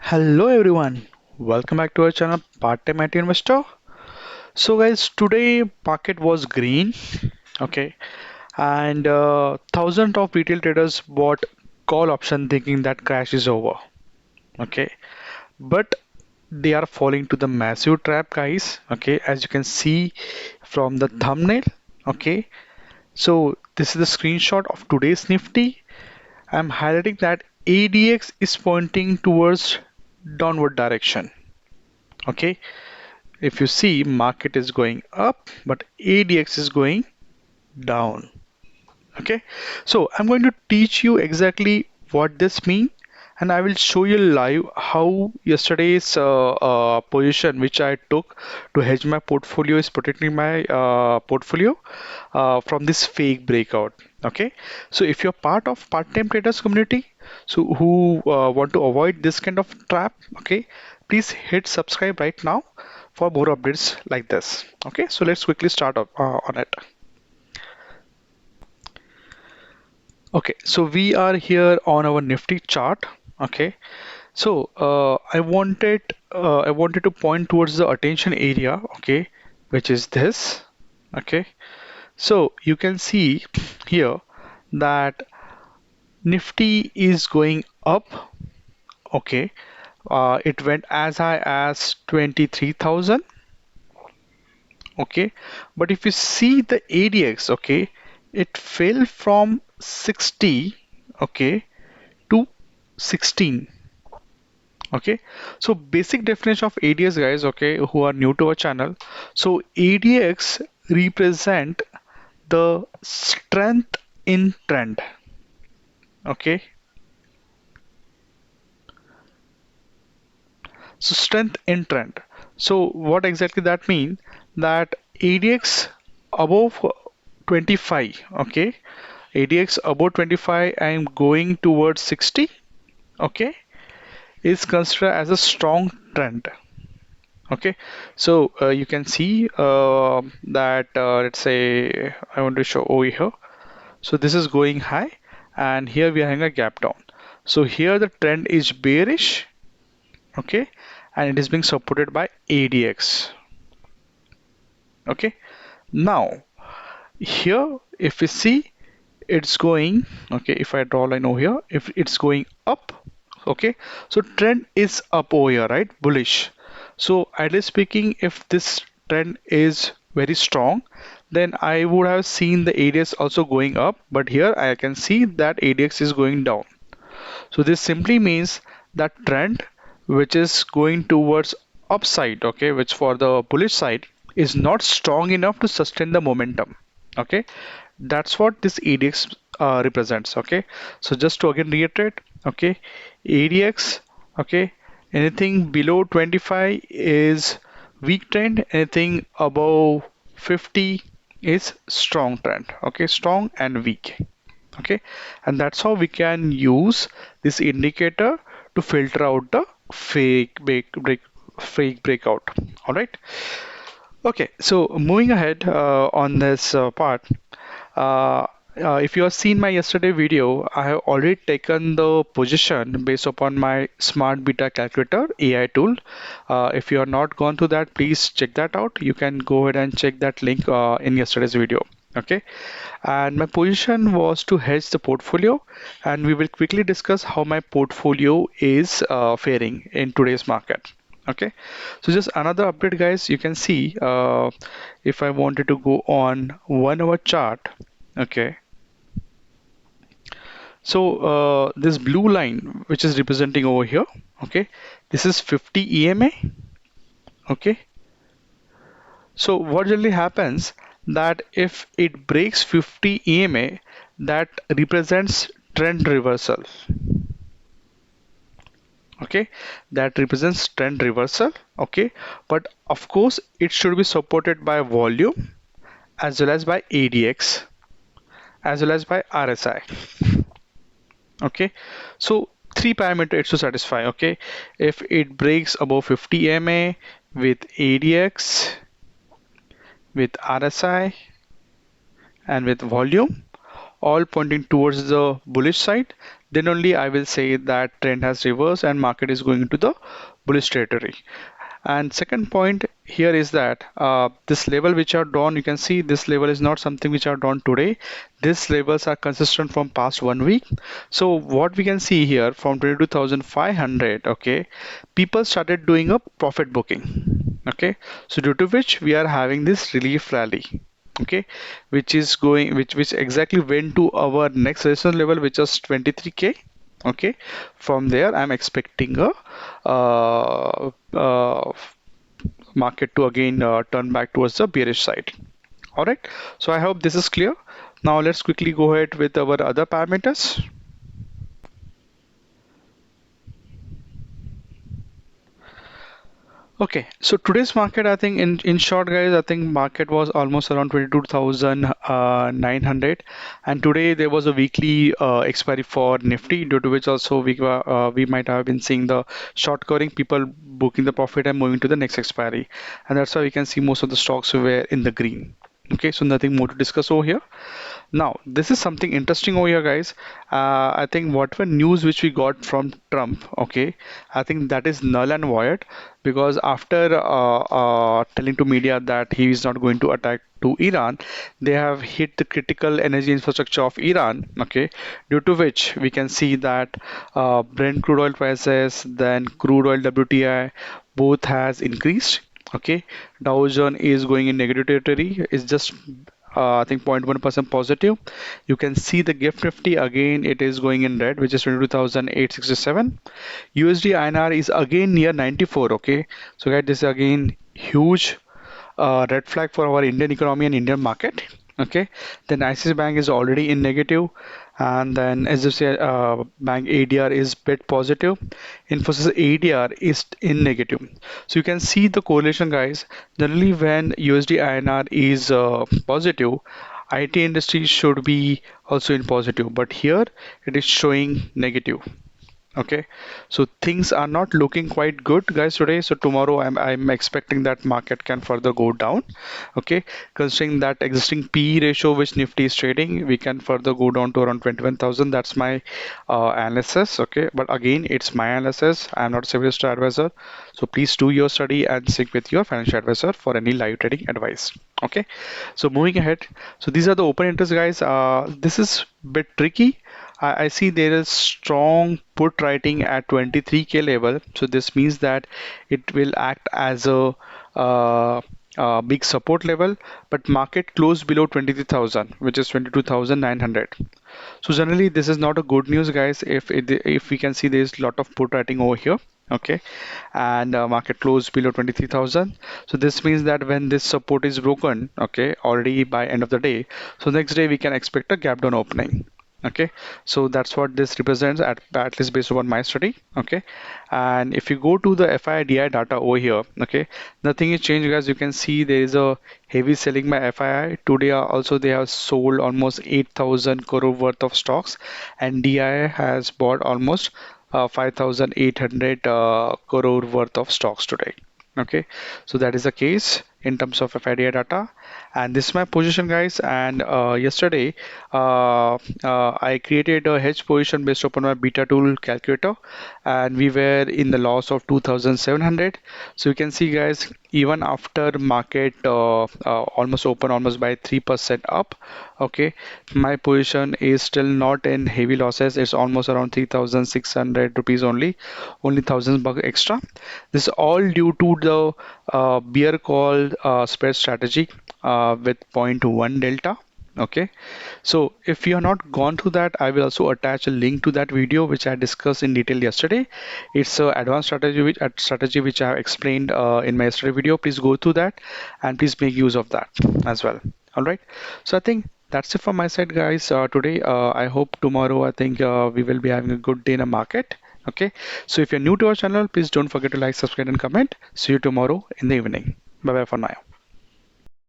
Hello everyone, welcome back to our channel Part-Time IT Investor. So guys, today market was green, okay, and thousands of retail traders bought call option thinking that crash is over, okay, but they are falling to the massive trap, guys, okay, as you can see from the thumbnail, okay. So this is the screenshot of today's Nifty. I'm highlighting that ADX is pointing towards downward direction, okay. If you see, market is going up, but ADX is going down. Okay, so I'm going to teach you exactly what this means, and I will show you live how yesterday's position which I took to hedge my portfolio is protecting my portfolio from this fake breakout. Okay, so if you're part of part-time traders community, so who want to avoid this kind of trap, okay, please hit subscribe right now for more updates like this. Okay, so let's quickly start on it. Okay, so we are here on our Nifty chart. Okay, so I wanted to point towards the attention area. Okay, which is this. Okay, so you can see here that Nifty is going up. Okay, it went as high as 23,000. Okay, but if you see the ADX, okay, it fell from 60, okay, to 16. Okay, so basic definition of ADX, guys, okay, who are new to our channel. So ADX represent the strength in trend. Okay, so strength in trend. So what exactly that mean? That ADX above 25, okay, ADX above 25 and going towards 60, okay, is considered as a strong trend. Okay, so you can see that let's say I want to show over here. So this is going high, and here we are having a gap down. So here the trend is bearish, okay, and it is being supported by ADX. Okay, now here if we see it's going, okay, if I draw a line over here, if it's going up, okay, so trend is up over here, right, bullish. So ideally speaking, if this trend is very strong, then I would have seen the ADX also going up, but here I can see that ADX is going down. So this simply means that trend which is going towards upside, okay, which for the bullish side is not strong enough to sustain the momentum. Okay, that's what this ADX represents. Okay, so just to again reiterate, okay, ADX, okay, anything below 25 is weak trend, anything above 50 is strong trend. Okay, strong and weak. Okay, and that's how we can use this indicator to filter out the fake breakout. All right, okay, so moving ahead on this part, uh, if you have seen my yesterday video, I have already taken the position based upon my smart beta calculator AI tool. If you are not gone to that, please check that out. You can go ahead and check that link in yesterday's video. Okay, and my position was to hedge the portfolio, and we will quickly discuss how my portfolio is faring in today's market. Okay, so just another update, guys. You can see if I wanted to go on 1 hour chart. Okay, so this blue line which is representing over here, okay, this is 50 EMA. Okay, so what generally happens that if it breaks 50 EMA, that represents trend reversal. Okay, that represents trend reversal. Okay, but of course it should be supported by volume as well as by ADX as well as by RSI. Okay, so three parameters it should satisfy. Okay, if it breaks above 50 EMA with ADX, with RSI, and with volume, all pointing towards the bullish side, then only I will say that trend has reversed and market is going into the bullish territory. And second point here is that this level which are drawn, you can see this level is not something which are drawn today. These levels are consistent from past 1 week. So what we can see here from 22,500, okay, people started doing a profit booking. Okay, so due to which we are having this relief rally. Okay, which exactly went to our next resistance level, which is 23k. Okay, from there I'm expecting a market to again turn back towards the bearish side. All right, so I hope this is clear. Now let's quickly go ahead with our other parameters. Okay, so today's market, I think in short, guys, I think market was almost around 22,900, and today there was a weekly expiry for Nifty, due to which also we might have been seeing the short covering, people booking the profit and moving to the next expiry, and that's why we can see most of the stocks were in the green. Okay, so nothing more to discuss over here. Now, this is something interesting over here, guys. I think whatever news which we got from Trump, okay, I think that is null and void, because after telling to media that he is not going to attack to Iran, they have hit the critical energy infrastructure of Iran, okay, due to which we can see that Brent crude oil prices, then crude oil WTI, both has increased. Okay, Dow Jones is going in negative territory. It's just I think 0.1% positive. You can see the gift nifty again, it is going in red, which is 22,867. USD INR is again near 94. Okay, so guys, this is again huge red flag for our Indian economy and Indian market. Okay, then ICICI Bank is already in negative, and then HDFC Bank ADR is bit positive. Infosys ADR is in negative. So you can see the correlation, guys. Generally, when USD INR is positive, IT industry should be also in positive, but here it is showing negative. Okay, so things are not looking quite good, guys, today. So tomorrow I'm expecting that market can further go down. Okay, considering that existing PE ratio which Nifty is trading, we can further go down to around 21,000. That's my analysis. Okay, but again, it's my analysis. I'm not a service advisor, so please do your study and sync with your financial advisor for any live trading advice. Okay, so moving ahead, so these are the open interest, guys. This is bit tricky. I see there is strong put writing at 23k level, so this means that it will act as a big support level, but market closed below 23,000, which is 22,900. So generally this is not a good news, guys. If we can see there is a lot of put writing over here. Okay, and market closed below 23,000, so this means that when this support is broken, okay, already by end of the day, so next day we can expect a gap down opening. Okay, so that's what this represents at least based on my study. Okay, and if you go to the FII data over here, okay, nothing is changed, guys. You can see there is a heavy selling by FII today. Also they have sold almost 8,000 crore worth of stocks, and DI has bought almost 5,800 crore worth of stocks today. Okay, so that is the case in terms of FIDI data, and this is my position, guys. And yesterday I created a hedge position based upon my beta tool calculator, and we were in the loss of 2,700. So you can see, guys, even after market almost open almost by 3% up, okay, my position is still not in heavy losses. It's almost around 3,600 rupees only 1,000 bucks extra. This is all due to the bear call spread strategy with 0.1 delta. Okay, so if you have not gone through that, I will also attach a link to that video which I discussed in detail yesterday. It's a advanced strategy which I have explained in my yesterday video. Please go through that and please make use of that as well. All right, so I think that's it from my side, guys. Today I hope tomorrow I think we will be having a good day in the market. Okay, so if you're new to our channel, please don't forget to like, subscribe and comment. See you tomorrow in the evening. Bye bye for now.